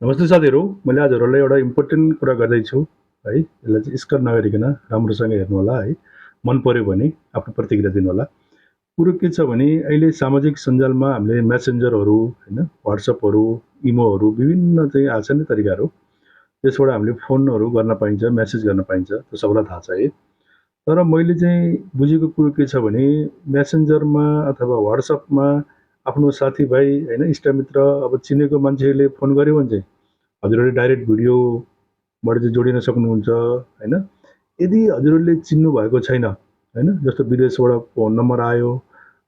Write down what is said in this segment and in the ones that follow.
नमस्ते साथीहरू, मैले आज हजुरहरूलाई एउटा इम्पोर्टेन्ट कुरा गर्दैछु है। यसलाई चाहिँ स्कर नगरिकन राम्रोसँग हेर्नु होला है। मन पर्यो भने आफ्नो प्रतिक्रिया दिनु होला। कुरो के छ भने अहिले सामाजिक सञ्जालमा हामीले मेसेन्जरहरू हैन, व्हाट्सएपहरू, इमोहरू विभिन्न चाहिँ आएको छ नि तरिकाहरू। त्यसबाट हामीले फोनहरू गर्न पाइन्छ, मेसेज गर्न पाइन्छ, त्यो सबैलाई थाहा छ है। तर मैले चाहिँ बुझेको कुरो के छ भने मेसेन्जरमा अथवा व्हाट्सएपमा आफ्नो साथीभाइ हैन, इष्टमित्र अब चिनेको मान्छेले फोन गर्यो भने चाहिँ हजुरहरूले डाइरेक्ट भिडियोबाट चाहिँ जोडिन सक्नुहुन्छ हैन। यदि हजुरहरूले चिन्नु भएको छैन हैन, जस्तो विदेशबाट फोन नम्बर आयो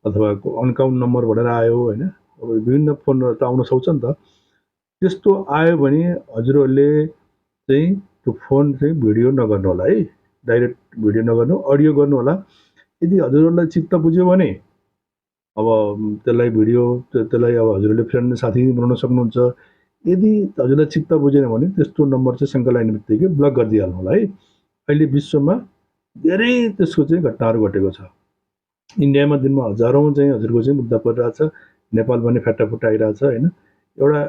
अथवा अनकाउन्ट नम्बर भनेर आयो हैन, अब विभिन्न फोनहरू त आउन सक्छ नि त। त्यस्तो आयो भने हजुरहरूले चाहिँ त्यो फोन चाहिँ भिडियो नगर्नु होला है। डाइरेक्ट भिडियो नगर्नु, अडियो गर्नु होला। यदि हजुरहरूलाई चित्त बुझ्यो भने अब त्यसलाई भिडियो त्यसलाई अब हजुरहरूले फ्रेन्ड साथी बनाउन सक्नुहुन्छ। यदि हजुरलाई चित्त बुझेन भने त्यस्तो नम्बर चाहिँ शङ्का लाग्ने बित्तिकै ब्लक गरिदिइहाल्नु होला है। अहिले विश्वमा धेरै त्यसको चाहिँ घटनाहरू घटेको छ। इन्डियामा दिनमा हजारौँ चाहिँ हजुरको चाहिँ मुद्दा परिरहेछ। नेपाल पनि फ्याटाफुट्टा आइरहेछ होइन। एउटा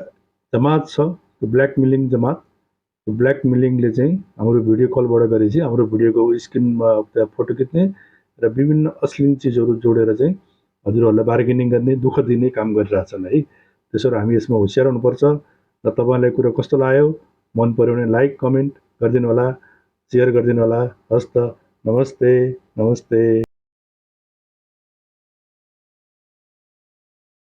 जमात छ, त्यो ब्ल्याकमेलिङ जमात। त्यो ब्ल्याकमेलिङले चाहिँ हाम्रो भिडियो कलबाट गरेपछि हाम्रो भिडियोको स्क्रिनमा त्यहाँ फोटो खिच्ने र विभिन्न अश्लील चिजहरू जोडेर चाहिँ हजुरहरूलाई बार्गेनिङ गर्ने, दुःख दिने काम गरिरहेछन् है। त्यसो हामी यसमा होसियार हुनुपर्छ। र तपाईँलाई कुरो कस्तो लाग्यो, मन पर्यो भने लाइक कमेन्ट गरिदिनु होला, सेयर गरिदिनु होला। हस् त, नमस्ते नमस्ते।